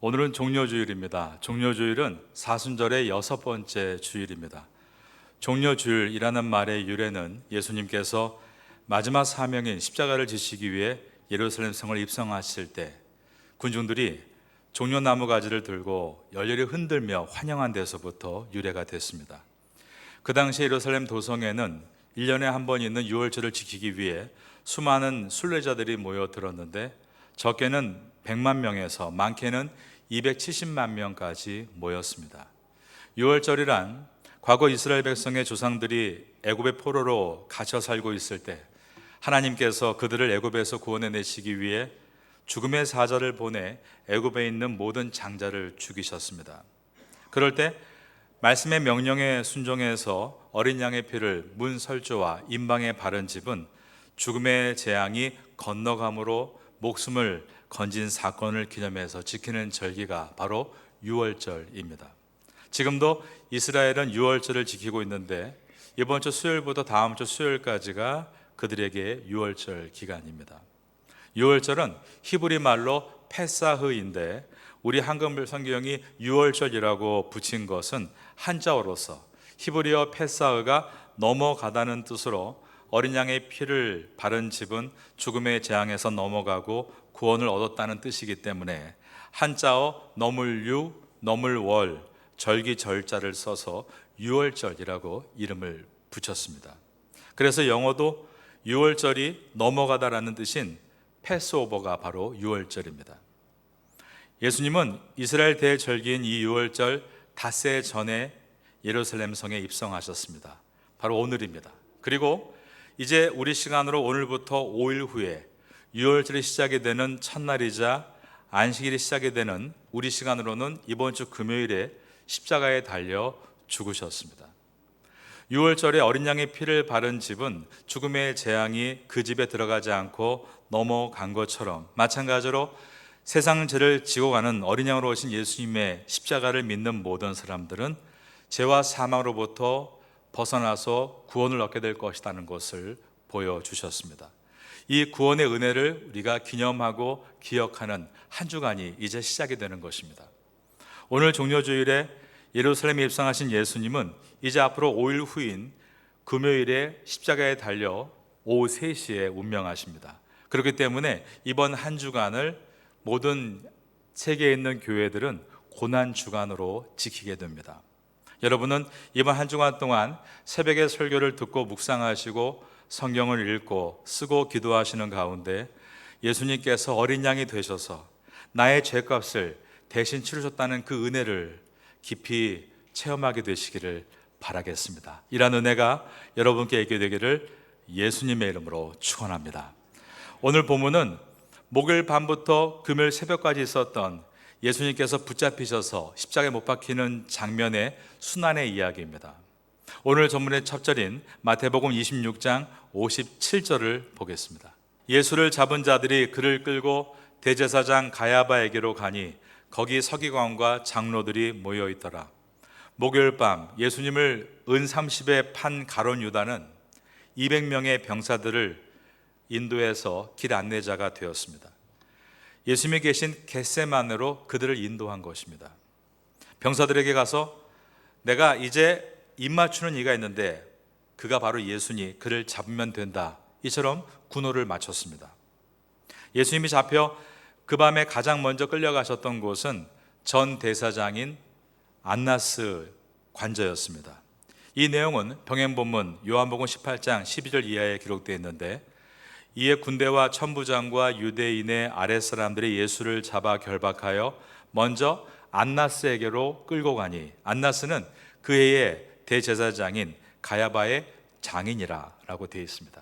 오늘은 종려주일입니다. 종려주일은 사순절의 6번째 주일입니다. 종려주일이라는 말의 유래는 예수님께서 마지막 사명인 십자가를 지시기 위해 예루살렘 성을 입성하실 때 군중들이 종려나무 가지를 들고 열렬히 흔들며 환영한 데서부터 유래가 됐습니다. 그 당시 예루살렘 도성에는 1년에 한 번 있는 유월절을 지키기 위해 수많은 순례자들이 모여들었는데 적게는 100만 명에서 많게는 270만 명까지 모였습니다. 유월절이란 과거 이스라엘 백성의 조상들이 애굽의 포로로 갇혀 살고 있을 때 하나님께서 그들을 애굽에서 구원해내시기 위해 죽음의 사자를 보내 애굽에 있는 모든 장자를 죽이셨습니다. 그럴 때 말씀의 명령에 순종해서 어린 양의 피를 문 설조와 임방에 바른 집은 죽음의 재앙이 건너감으로 목숨을 건진 사건을 기념해서 지키는 절기가 바로 유월절입니다. 지금도 이스라엘은 유월절을 지키고 있는데 이번 주 수요일부터 다음 주 수요일까지가 그들에게 유월절 기간입니다. 유월절은 히브리 말로 페사흐인데 우리 한글 성경이 유월절이라고 붙인 것은 한자어로서 히브리어 페사흐가 넘어가다는 뜻으로 어린 양의 피를 바른 집은 죽음의 재앙에서 넘어가고 구원을 얻었다는 뜻이기 때문에 한자어 너물유, 너물월, 절기절자를 써서 유월절이라고 이름을 붙였습니다. 그래서 영어도 유월절이 넘어가다라는 뜻인 패스오버가 바로 유월절입니다. 예수님은 이스라엘 대절기인 이 유월절 닷새 전에 예루살렘 성에 입성하셨습니다. 바로 오늘입니다. 그리고 이제 우리 시간으로 오늘부터 5일 후에 유월절이 시작이 되는 첫날이자 안식일이 시작이 되는 우리 시간으로는 이번 주 금요일에 십자가에 달려 죽으셨습니다. 유월절에 어린 양의 피를 바른 집은 죽음의 재앙이 그 집에 들어가지 않고 넘어간 것처럼 마찬가지로 세상 죄를 지고 가는 어린 양으로 오신 예수님의 십자가를 믿는 모든 사람들은 죄와 사망으로부터 벗어나서 구원을 얻게 될 것이라는 것을 보여주셨습니다. 이 구원의 은혜를 우리가 기념하고 기억하는 한 주간이 이제 시작이 되는 것입니다. 오늘 종려주일에 예루살렘에 입성하신 예수님은 이제 앞으로 5일 후인 금요일에 십자가에 달려 오후 3시에 운명하십니다. 그렇기 때문에 이번 한 주간을 모든 세계에 있는 교회들은 고난주간으로 지키게 됩니다. 여러분은 이번 한 주간 동안 새벽에 설교를 듣고 묵상하시고 성경을 읽고 쓰고 기도하시는 가운데 예수님께서 어린 양이 되셔서 나의 죄값을 대신 치르셨다는 그 은혜를 깊이 체험하게 되시기를 바라겠습니다. 이런 은혜가 여러분께 있게 되기를 예수님의 이름으로 축원합니다. 오늘 본문은 목요일 밤부터 금요일 새벽까지 있었던 예수님께서 붙잡히셔서 십자가에 못 박히는 장면의 순환의 이야기입니다. 오늘 전문의 첫 절인 마태복음 26장 57절을 보겠습니다. 예수를 잡은 자들이 그를 끌고 대제사장 가야바에게로 가니 거기 서기관과 장로들이 모여 있더라. 목요일 밤 예수님을 은 30에 판 가룟 유다는 200명의 병사들을 인도해서 길 안내자가 되었습니다. 예수님이 계신 겟세마네로 그들을 인도한 것입니다. 병사들에게 가서 내가 이제 입 맞추는 이가 있는데 그가 바로 예수니 그를 잡으면 된다. 이처럼 군호를 마쳤습니다. 예수님이 잡혀 그 밤에 가장 먼저 끌려가셨던 곳은 전 대사장인 안나스 관저였습니다. 이 내용은 병행본문 요한복음 18장 12절 이하에 기록되어 있는데 이에 군대와 천부장과 유대인의 아랫사람들이 예수를 잡아 결박하여 먼저 안나스에게로 끌고 가니 안나스는 그 해의 대제사장인 가야바의 장인이라 라고 되어 있습니다.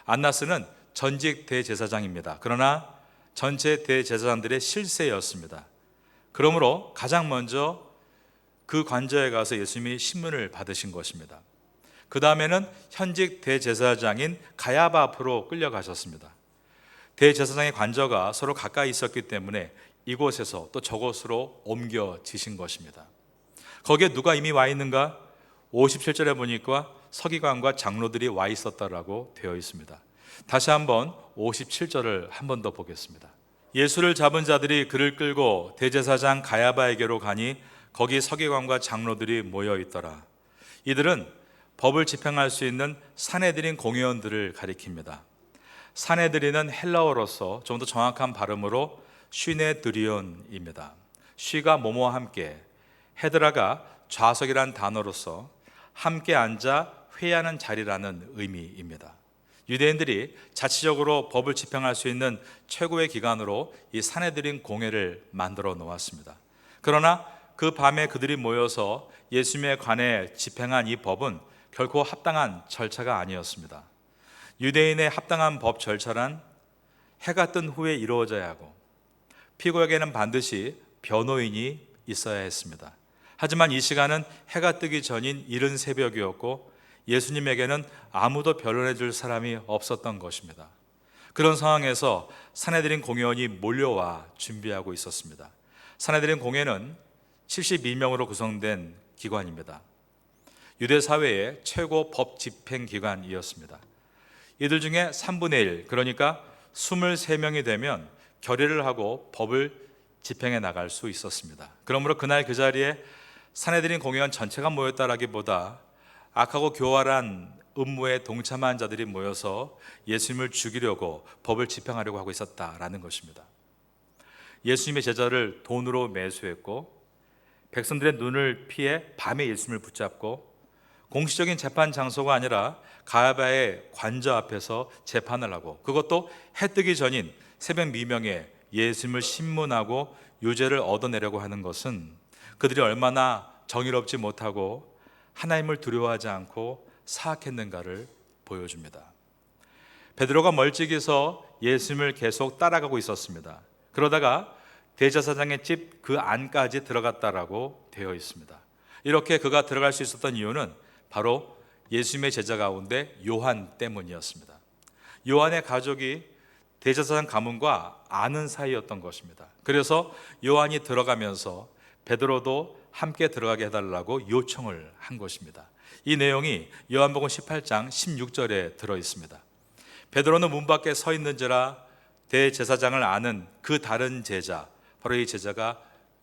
안나스는 전직 대제사장입니다. 그러나 전체 대제사장들의 실세였습니다. 그러므로 가장 먼저 그 관저에 가서 예수님이 신문을 받으신 것입니다. 그 다음에는 현직 대제사장인 가야바 앞으로 끌려가셨습니다. 대제사장의 관저가 서로 가까이 있었기 때문에 이곳에서 또 저곳으로 옮겨지신 것입니다. 거기에 누가 이미 와 있는가? 57절에 보니까 서기관과 장로들이 와 있었다라고 되어 있습니다. 다시 한번 57절을 한 번 더 보겠습니다. 예수를 잡은 자들이 그를 끌고 대제사장 가야바에게로 가니 거기 서기관과 장로들이 모여 있더라. 이들은 법을 집행할 수 있는 산헤드린 공의원들을 가리킵니다. 산헤드린은 헬라어로서 좀 더 정확한 발음으로 쉬네드리온입니다. 쉬가 뭐뭐와 함께, 헤드라가 좌석이란 단어로서 함께 앉아 회의하는 자리라는 의미입니다. 유대인들이 자치적으로 법을 집행할 수 있는 최고의 기관으로 이 산헤드린 공회를 만들어 놓았습니다. 그러나 그 밤에 그들이 모여서 예수님에 관해 집행한 이 법은 결코 합당한 절차가 아니었습니다. 유대인의 합당한 법 절차란 해가 뜬 후에 이루어져야 하고 피고에게는 반드시 변호인이 있어야 했습니다. 하지만 이 시간은 해가 뜨기 전인 이른 새벽이었고 예수님에게는 아무도 변론해 줄 사람이 없었던 것입니다. 그런 상황에서 산헤드린 공회원이 몰려와 준비하고 있었습니다. 산헤드린 공회는 72명으로 구성된 기관입니다. 유대 사회의 최고 법 집행 기관이었습니다. 이들 중에 3분의 1, 그러니까 23명이 되면 결의를 하고 법을 집행해 나갈 수 있었습니다. 그러므로 그날 그 자리에 산헤드린 공회원 전체가 모였다라기보다 악하고 교활한 음모에 동참한 자들이 모여서 예수님을 죽이려고 법을 집행하려고 하고 있었다라는 것입니다. 예수님의 제자를 돈으로 매수했고 백성들의 눈을 피해 밤에 예수님을 붙잡고 공식적인 재판 장소가 아니라 가야바의 관저 앞에서 재판을 하고, 그것도 해 뜨기 전인 새벽 미명에 예수님을 신문하고 유죄를 얻어내려고 하는 것은 그들이 얼마나 정의롭지 못하고 하나님을 두려워하지 않고 사악했는가를 보여줍니다. 베드로가 멀찍이서 예수님을 계속 따라가고 있었습니다. 그러다가 대제사장의 집 그 안까지 들어갔다라고 되어 있습니다. 이렇게 그가 들어갈 수 있었던 이유는 바로 예수님의 제자 가운데 요한 때문이었습니다. 요한의 가족이 대제사장 가문과 아는 사이였던 것입니다. 그래서 요한이 들어가면서 베드로도 함께 들어가게 해달라고 요청을 한 것입니다. 이 내용이 요한복음 18장 16절에 들어 있습니다. 베드로는 문 밖에 서 있는지라 대제사장을 아는 그 다른 제자, 바로 이 제자가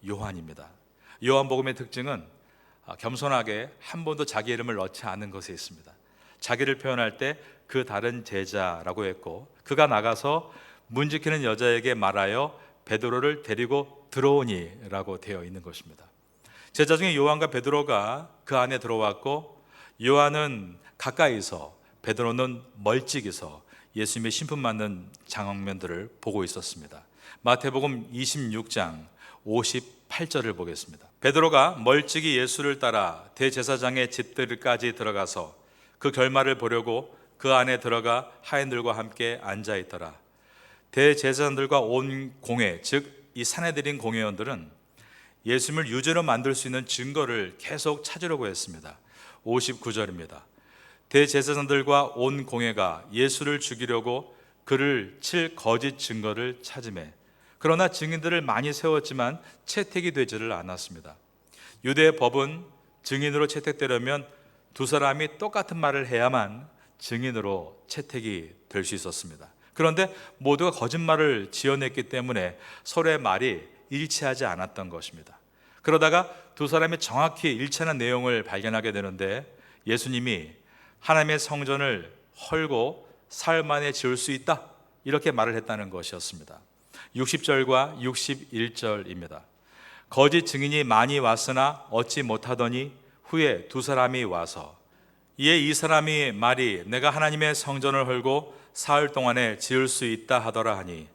요한입니다. 요한복음의 특징은 겸손하게 한 번도 자기 이름을 넣지 않은 것에 있습니다. 자기를 표현할 때 그 다른 제자라고 했고, 그가 나가서 문 지키는 여자에게 말하여 베드로를 데리고 들어오니 라고 되어 있는 것입니다. 제자 중에 요한과 베드로가 그 안에 들어왔고, 요한은 가까이서, 베드로는 멀찍이서 예수님의 신품 맞는 장면들을 보고 있었습니다. 마태복음 26장 58절을 보겠습니다. 베드로가 멀찍이 예수를 따라 대제사장의 집들까지 들어가서 그 결말을 보려고 그 안에 들어가 하인들과 함께 앉아 있더라. 대제사장들과 온 공회, 즉 이 산헤드린 공회원들은 예수님을 유죄로 만들 수 있는 증거를 계속 찾으려고 했습니다. 59절입니다. 대제사장들과 온 공회가 예수를 죽이려고 그를 칠 거짓 증거를 찾으매, 그러나 증인들을 많이 세웠지만 채택이 되지를 않았습니다. 유대의 법은 증인으로 채택되려면 두 사람이 똑같은 말을 해야만 증인으로 채택이 될 수 있었습니다. 그런데 모두가 거짓말을 지어냈기 때문에 서로의 말이 일치하지 않았던 것입니다. 그러다가 두 사람이 정확히 일치하는 내용을 발견하게 되는데, 예수님이 하나님의 성전을 헐고 사흘 만에 지을 수 있다, 이렇게 말을 했다는 것이었습니다. 60절과 61절입니다. 거짓 증인이 많이 왔으나 얻지 못하더니 후에 두 사람이 와서 이에 이 사람이 말이 내가 하나님의 성전을 헐고 사흘 동안에 지을 수 있다 하더라 하니,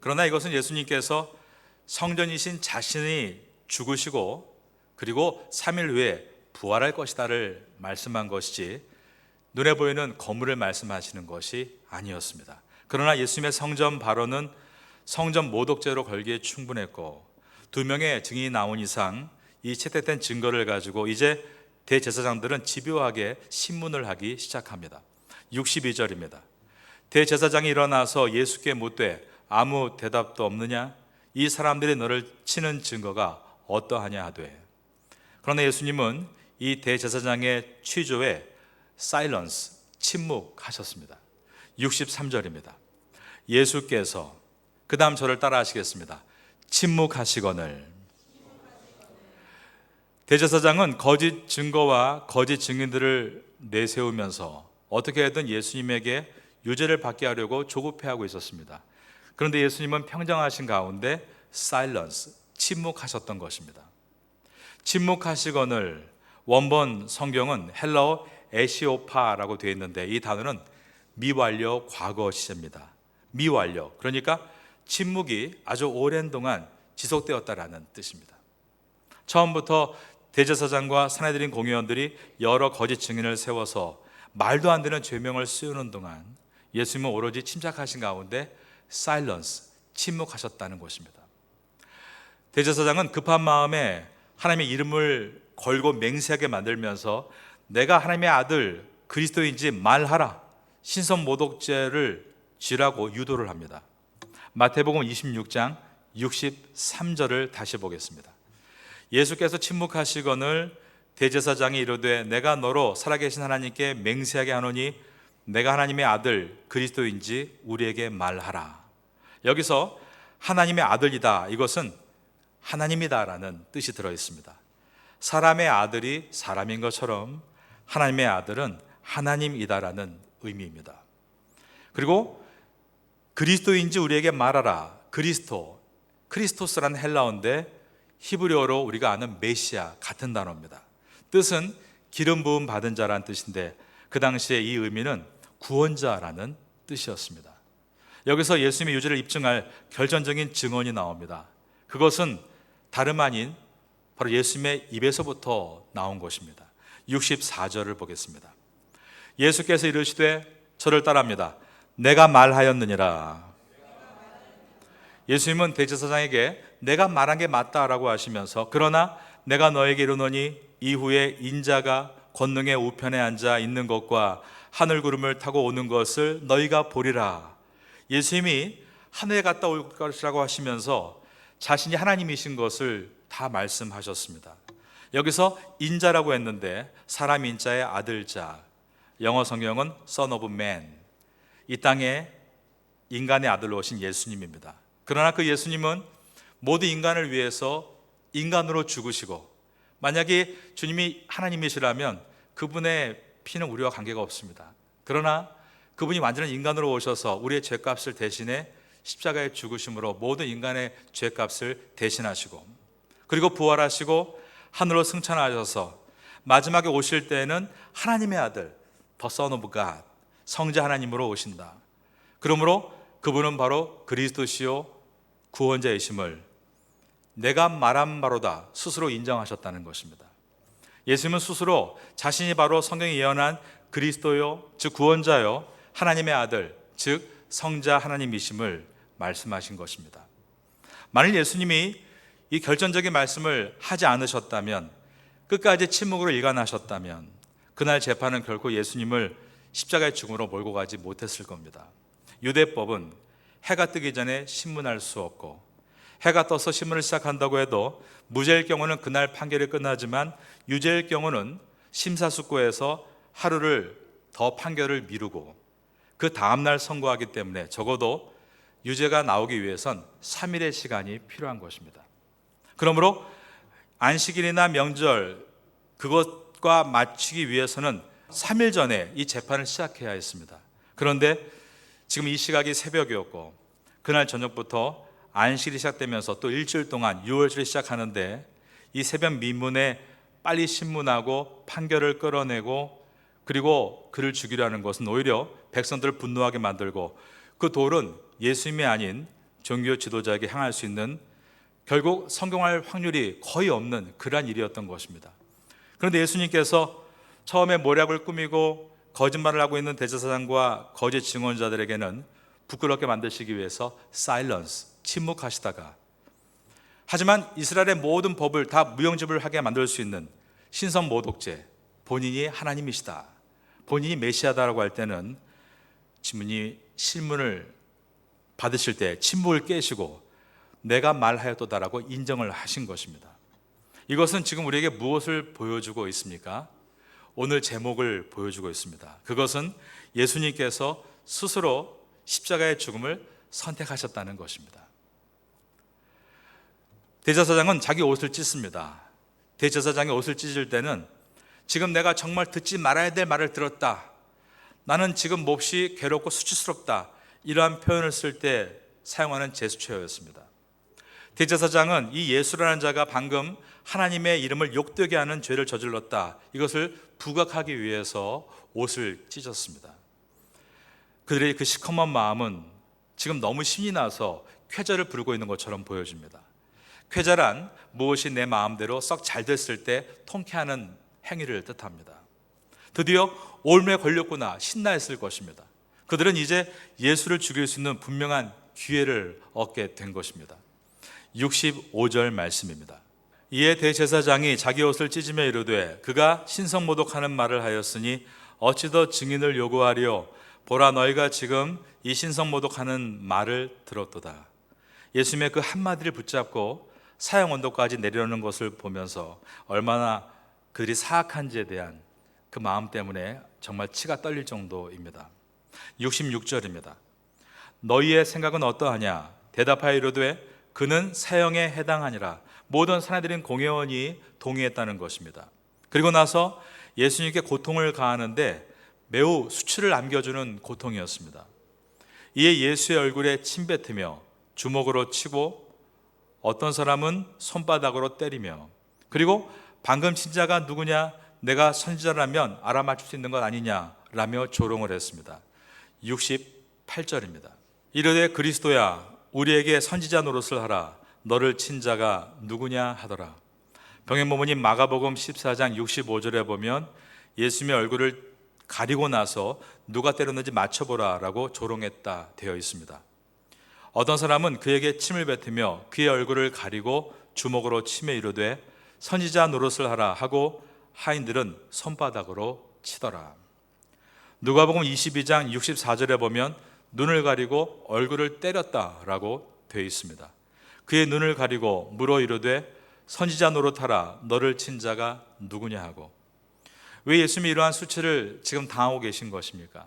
그러나 이것은 예수님께서 성전이신 자신이 죽으시고 그리고 3일 후에 부활할 것이다를 말씀한 것이지 눈에 보이는 건물을 말씀하시는 것이 아니었습니다. 그러나 예수님의 성전 발언은 성전 모독죄로 걸기에 충분했고, 두 명의 증인이 나온 이상 이 채택된 증거를 가지고 이제 대제사장들은 집요하게 신문을 하기 시작합니다. 62절입니다. 대제사장이 일어나서 예수께 묻되 아무 대답도 없느냐? 이 사람들이 너를 치는 증거가 어떠하냐 하되. 그러나 예수님은 이 대제사장의 취조에 사일런스, 침묵하셨습니다. 63절입니다. 예수께서 그 다음 저를 따라 하시겠습니다. 침묵하시거늘. 대제사장은 거짓 증거와 거짓 증인들을 내세우면서 어떻게든 예수님에게 유죄를 받게 하려고 조급해하고 있었습니다. 그런데 예수님은 평정하신 가운데 silence, 침묵하셨던 것입니다. 침묵하시거늘, 원본 성경은 헬라어 에시오파라고 되어 있는데 이 단어는 미완료 과거 시제입니다. 미완료, 그러니까 침묵이 아주 오랜 동안 지속되었다라는 뜻입니다. 처음부터 대제사장과 산헤드린 공의원들이 여러 거짓 증인을 세워서 말도 안 되는 죄명을 씌우는 동안 예수님은 오로지 침착하신 가운데 silence, 침묵하셨다는 것입니다. 대제사장은 급한 마음에 하나님의 이름을 걸고 맹세하게 만들면서 내가 하나님의 아들 그리스도인지 말하라, 신성모독죄를 지라고 유도를 합니다. 마태복음 26장 63절을 다시 보겠습니다. 예수께서 침묵하시거늘 대제사장이 이르되 내가 너로 살아계신 하나님께 맹세하게 하노니 내가 하나님의 아들 그리스도인지 우리에게 말하라. 여기서 하나님의 아들이다, 이것은 하나님이다라는 뜻이 들어 있습니다. 사람의 아들이 사람인 것처럼 하나님의 아들은 하나님이다라는 의미입니다. 그리고 그리스도인지 우리에게 말하라. 크리스토스라는 헬라어인데 히브리어로 우리가 아는 메시아 같은 단어입니다. 뜻은 기름 부음 받은 자라는 뜻인데 그 당시에 이 의미는 구원자라는 뜻이었습니다. 여기서 예수님의 유죄를 입증할 결정적인 증언이 나옵니다. 그것은 다름 아닌 바로 예수님의 입에서부터 나온 것입니다. 64절을 보겠습니다. 예수께서 이르시되 저를 따라합니다. 내가 말하였느니라. 예수님은 대제사장에게 내가 말한 게 맞다라고 하시면서 그러나 내가 너에게 이르노니 이후에 인자가 권능의 우편에 앉아 있는 것과 하늘 구름을 타고 오는 것을 너희가 보리라. 예수님이 하늘에 갔다 올 것이라고 하시면서 자신이 하나님이신 것을 다 말씀하셨습니다. 여기서 인자라고 했는데 사람 인자의 아들자, 영어 성경은 Son of Man, 이 땅에 인간의 아들로 오신 예수님입니다. 그러나 그 예수님은 모든 인간을 위해서 인간으로 죽으시고, 만약에 주님이 하나님이시라면 그분의 피는 우리와 관계가 없습니다. 그러나 그분이 완전한 인간으로 오셔서 우리의 죄값을 대신해 십자가에 죽으심으로 모든 인간의 죄값을 대신하시고, 그리고 부활하시고 하늘로 승천하셔서 마지막에 오실 때에는 하나님의 아들 The Son of God, 성자 하나님으로 오신다. 그러므로 그분은 바로 그리스도시요 구원자이심을 내가 말한 바로다 스스로 인정하셨다는 것입니다. 예수님은 스스로 자신이 바로 성경이 예언한 그리스도요, 즉 구원자요, 하나님의 아들, 즉 성자 하나님이심을 말씀하신 것입니다. 만일 예수님이 이 결정적인 말씀을 하지 않으셨다면, 끝까지 침묵으로 일관하셨다면 그날 재판은 결코 예수님을 십자가의 죽음으로 몰고 가지 못했을 겁니다. 유대법은 해가 뜨기 전에 신문할 수 없고, 해가 떠서 신문을 시작한다고 해도 무죄일 경우는 그날 판결이 끝나지만 유죄일 경우는 심사숙고해서 하루를 더 판결을 미루고 그 다음날 선고하기 때문에 적어도 유죄가 나오기 위해선 3일의 시간이 필요한 것입니다. 그러므로 안식일이나 명절 그것과 맞추기 위해서는 3일 전에 이 재판을 시작해야 했습니다. 그런데 지금 이 시각이 새벽이었고 그날 저녁부터 안식일이 시작되면서 또 일주일 동안 6월절이 시작하는데 이 새벽 민문에 빨리 신문하고 판결을 끌어내고 그리고 그를 죽이려 하는 것은 오히려 백성들을 분노하게 만들고 그 돌은 예수님이 아닌 종교 지도자에게 향할 수 있는, 결국 성공할 확률이 거의 없는 그러한 일이었던 것입니다. 그런데 예수님께서 처음에 모략을 꾸미고 거짓말을 하고 있는 대제사장과 거짓 증언자들에게는 부끄럽게 만드시기 위해서 silence, 침묵하시다가, 하지만 이스라엘의 모든 법을 다 무용지물하게 만들 수 있는 신성모독죄, 본인이 하나님이시다, 본인이 메시아다라고 할 때는 지문이 실문을 받으실 때 침묵을 깨시고 내가 말하였도다라고 인정을 하신 것입니다. 이것은 지금 우리에게 무엇을 보여주고 있습니까? 오늘 제목을 보여주고 있습니다. 그것은 예수님께서 스스로 십자가의 죽음을 선택하셨다는 것입니다. 대제사장은 자기 옷을 찢습니다. 대제사장이 옷을 찢을 때는 지금 내가 정말 듣지 말아야 될 말을 들었다, 나는 지금 몹시 괴롭고 수치스럽다, 이러한 표현을 쓸 때 사용하는 제스처였습니다. 대제사장은 이 예수라는 자가 방금 하나님의 이름을 욕되게 하는 죄를 저질렀다, 이것을 부각하기 위해서 옷을 찢었습니다. 그들의 그 시커먼 마음은 지금 너무 신이 나서 쾌자를 부르고 있는 것처럼 보여집니다. 쾌자란 무엇이 내 마음대로 썩 잘 됐을 때 통쾌하는 행위를 뜻합니다. 드디어 올무에 걸렸구나, 신나했을 것입니다. 그들은 이제 예수를 죽일 수 있는 분명한 기회를 얻게 된 것입니다. 65절 말씀입니다. 이에 대제사장이 자기 옷을 찢으며 이르되 그가 신성모독하는 말을 하였으니 어찌 더 증인을 요구하리요, 보라 너희가 지금 이 신성모독하는 말을 들었도다. 예수님의 그 한마디를 붙잡고 사형 언도까지 내려오는 것을 보면서 얼마나 그들이 사악한지에 대한 그 마음 때문에 정말 치가 떨릴 정도입니다. 66절입니다. 너희의 생각은 어떠하냐? 대답하여 이르되 그는 사형에 해당하니라. 모든 사내들은 공회원이 동의했다는 것입니다. 그리고 나서 예수님께 고통을 가하는데 매우 수치를 안겨주는 고통이었습니다. 이에 예수의 얼굴에 침 뱉으며 주먹으로 치고 어떤 사람은 손바닥으로 때리며, 그리고 방금 친 자가 누구냐, 내가 선지자라면 알아맞힐 수 있는 것 아니냐 라며 조롱을 했습니다. 68절입니다. 이르되 그리스도야 우리에게 선지자 노릇을 하라. 너를 친 자가 누구냐 하더라. 병행모모님 마가복음 14장 65절에 보면 예수님의 얼굴을 가리고 나서 누가 때렸는지 맞춰보라 라고 조롱했다 되어 있습니다. 어떤 사람은 그에게 침을 뱉으며 그의 얼굴을 가리고 주먹으로 치며 이르되 선지자 노릇을 하라 하고 하인들은 손바닥으로 치더라. 누가복음 22장 64절에 보면 눈을 가리고 얼굴을 때렸다라고 되어 있습니다. 그의 눈을 가리고 물어 이르되 선지자 노릇하라. 너를 친 자가 누구냐 하고. 왜 예수님이 이러한 수치를 지금 당하고 계신 것입니까?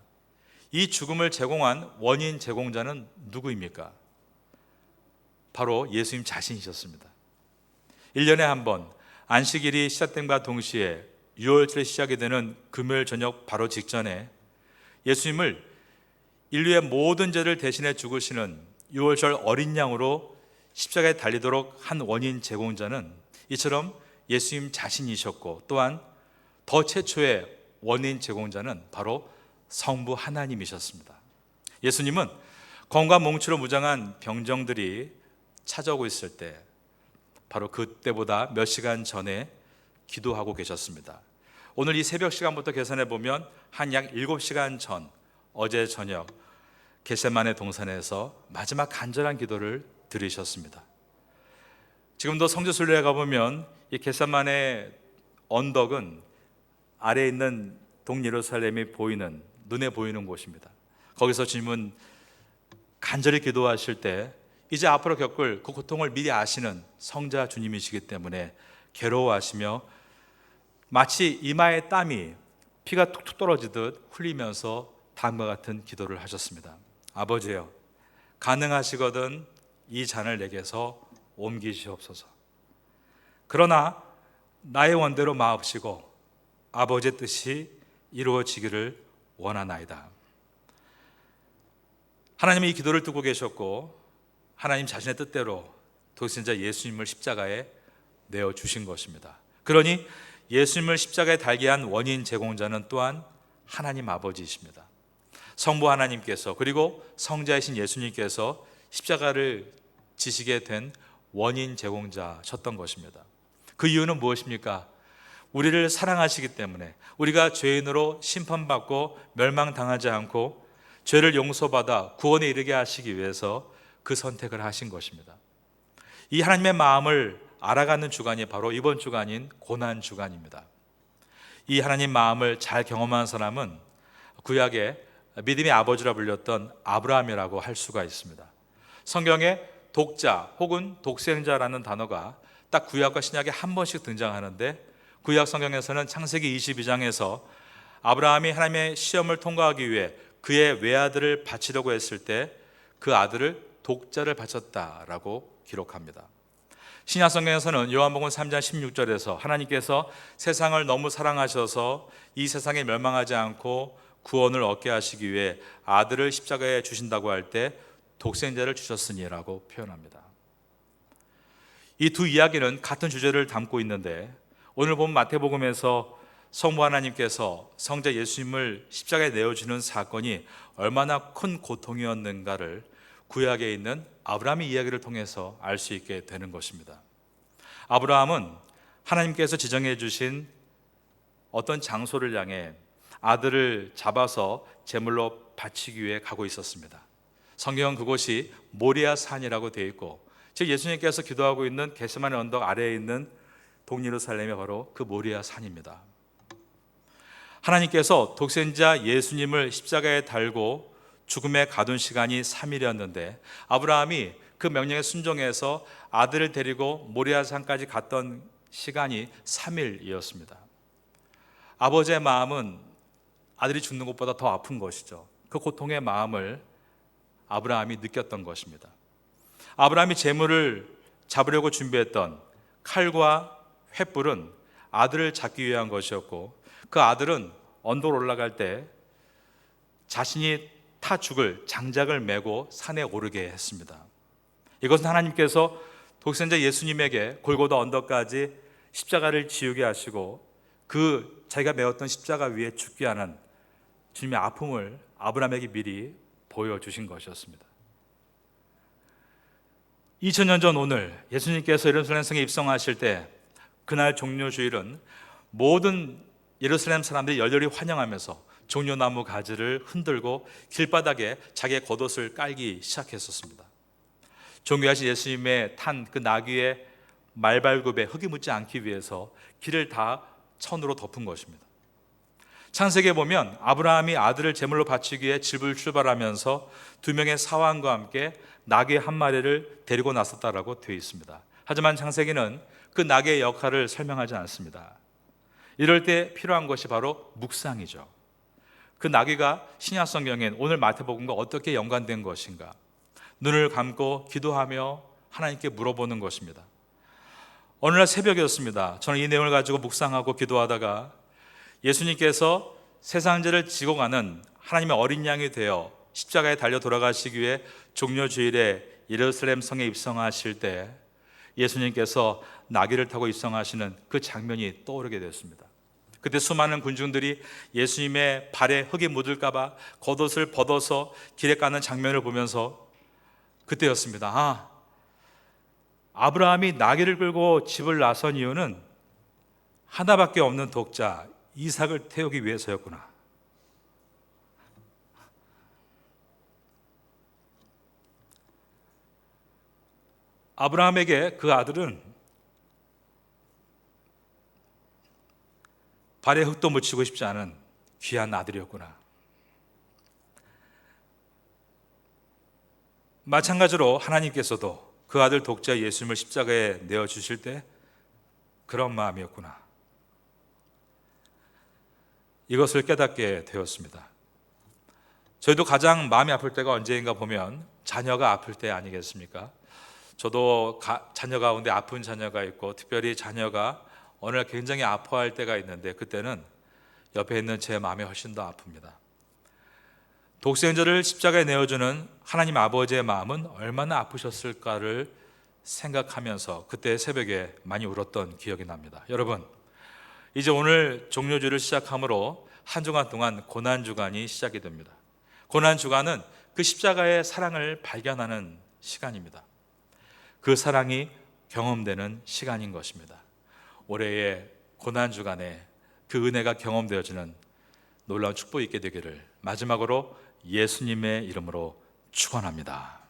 이 죽음을 제공한 원인 제공자는 누구입니까? 바로 예수님 자신이셨습니다. 1년에 한 번 안식일이 시작됨과 동시에 6월절에 시작이 되는 금요일 저녁 바로 직전에 예수님을 인류의 모든 죄를 대신해 죽으시는 6월절 어린 양으로 십자가에 달리도록 한 원인 제공자는 이처럼 예수님 자신이셨고, 또한 더 최초의 원인 제공자는 바로 성부 하나님이셨습니다. 예수님은 검과 몽치로 무장한 병정들이 찾아오고 있을 때 바로 그때보다 몇 시간 전에 기도하고 계셨습니다. 오늘 이 새벽 시간부터 계산해 보면 한 약 7시간 전, 어제 저녁 겟세마네 동산에서 마지막 간절한 기도를 드리셨습니다. 지금도 성지순례에 가보면 이 겟세마네 언덕은 아래에 있는 동예루살렘이 보이는, 눈에 보이는 곳입니다. 거기서 주님은 간절히 기도하실 때 이제 앞으로 겪을 그 고통을 미리 아시는 성자 주님이시기 때문에 괴로워하시며 마치 이마에 땀이 피가 툭툭 떨어지듯 흘리면서 다음과 같은 기도를 하셨습니다. 아버지여, 가능하시거든 이 잔을 내게서 옮기시옵소서. 그러나 나의 원대로 마옵시고 아버지의 뜻이 이루어지기를 원하나이다. 하나님이 이 기도를 듣고 계셨고 하나님 자신의 뜻대로 독생자 예수님을 십자가에 내어주신 것입니다. 그러니 예수님을 십자가에 달게 한 원인 제공자는 또한 하나님 아버지이십니다. 성부 하나님께서, 그리고 성자이신 예수님께서 십자가를 지시게 된 원인 제공자셨던 것입니다. 그 이유는 무엇입니까? 우리를 사랑하시기 때문에, 우리가 죄인으로 심판받고 멸망당하지 않고 죄를 용서받아 구원에 이르게 하시기 위해서 그 선택을 하신 것입니다. 이 하나님의 마음을 알아가는 주간이 바로 이번 주간인 고난 주간입니다. 이 하나님 마음을 잘 경험한 사람은 구약의 믿음의 아버지라 불렸던 아브라함이라고 할 수가 있습니다. 성경에 독자 혹은 독생자라는 단어가 딱 구약과 신약에 한 번씩 등장하는데, 구약 성경에서는 창세기 22장에서 아브라함이 하나님의 시험을 통과하기 위해 그의 외아들을 바치려고 했을 때 그 아들을 독자를 바쳤다라고 기록합니다. 신약 성경에서는 요한복음 3장 16절에서 하나님께서 세상을 너무 사랑하셔서 이 세상에 멸망하지 않고 구원을 얻게 하시기 위해 아들을 십자가에 주신다고 할 때 독생자를 주셨으니라고 표현합니다. 이 두 이야기는 같은 주제를 담고 있는데 오늘 본 마태복음에서 성부 하나님께서 성자 예수님을 십자가에 내어주는 사건이 얼마나 큰 고통이었는가를 구약에 있는 아브라함의 이야기를 통해서 알 수 있게 되는 것입니다. 아브라함은 하나님께서 지정해 주신 어떤 장소를 향해 아들을 잡아서 제물로 바치기 위해 가고 있었습니다. 성경은 그곳이 모리아 산이라고 되어 있고, 즉 예수님께서 기도하고 있는 겟세마네 언덕 아래에 있는 동예루살렘이 바로 그 모리아 산입니다. 하나님께서 독생자 예수님을 십자가에 달고 죽음에 가둔 시간이 3일이었는데 아브라함이 그 명령에 순종해서 아들을 데리고 모리아 산까지 갔던 시간이 3일이었습니다. 아버지의 마음은 아들이 죽는 것보다 더 아픈 것이죠. 그 고통의 마음을 아브라함이 느꼈던 것입니다. 아브라함이 제물을 잡으려고 준비했던 칼과 횃불은 아들을 잡기 위한 것이었고, 그 아들은 언덕으로 올라갈 때 자신이 타 죽을 장작을 메고 산에 오르게 했습니다. 이것은 하나님께서 독생자 예수님에게 골고다 언덕까지 십자가를 지우게 하시고 그 자기가 메었던 십자가 위에 죽게 하는 주님의 아픔을 아브라함에게 미리 보여주신 것이었습니다. 2000년 전 오늘 예수님께서 예루살렘 성에 입성하실 때 그날 종려주일은 모든 예루살렘 사람들이 열렬히 환영하면서 종려나무 가지를 흔들고 길바닥에 자기의 겉옷을 깔기 시작했었습니다. 존귀하신 예수님의 탄 그 나귀의 말발굽에 흙이 묻지 않기 위해서 길을 다 천으로 덮은 것입니다. 창세기에 보면 아브라함이 아들을 제물로 바치기 위해 집을 출발하면서 두 명의 사환과 함께 나귀 한 마리를 데리고 나섰다라고 되어 있습니다. 하지만 창세기는 그 나귀의 역할을 설명하지 않습니다. 이럴 때 필요한 것이 바로 묵상이죠. 그 나귀가 신약 성경엔 오늘 마태복음과 어떻게 연관된 것인가? 눈을 감고 기도하며 하나님께 물어보는 것입니다. 어느 날 새벽이었습니다. 저는 이 내용을 가지고 묵상하고 기도하다가 예수님께서 세상 죄를 지고 가는 하나님의 어린 양이 되어 십자가에 달려 돌아가시기 위해 종려주일에 예루살렘 성에 입성하실 때 예수님께서 나귀를 타고 입성하시는 그 장면이 떠오르게 됐습니다. 그때 수많은 군중들이 예수님의 발에 흙이 묻을까 봐 겉옷을 벗어서 길에 가는 장면을 보면서 그때였습니다. 아브라함이 나귀를 끌고 집을 나선 이유는 하나밖에 없는 독자 이삭을 태우기 위해서였구나. 아브라함에게 그 아들은 발에 흙도 묻히고 싶지 않은 귀한 아들이었구나. 마찬가지로 하나님께서도 그 아들 독자 예수님을 십자가에 내어주실 때 그런 마음이었구나. 이것을 깨닫게 되었습니다. 저희도 가장 마음이 아플 때가 언제인가 보면 자녀가 아플 때 아니겠습니까? 저도 자녀 가운데 아픈 자녀가 있고 특별히 자녀가 어느 날 굉장히 아파할 때가 있는데 그때는 옆에 있는 제 마음이 훨씬 더 아픕니다. 독생자를 십자가에 내어주는 하나님 아버지의 마음은 얼마나 아프셨을까를 생각하면서 그때 새벽에 많이 울었던 기억이 납니다. 여러분, 이제 오늘 종려주를 시작함으로 한 주간 동안 고난주간이 시작이 됩니다. 고난주간은 그 십자가의 사랑을 발견하는 시간입니다. 그 사랑이 경험되는 시간인 것입니다. 올해의 고난주간에 그 은혜가 경험되어지는 놀라운 축복이 있게 되기를 마지막으로 예수님의 이름으로 축원합니다.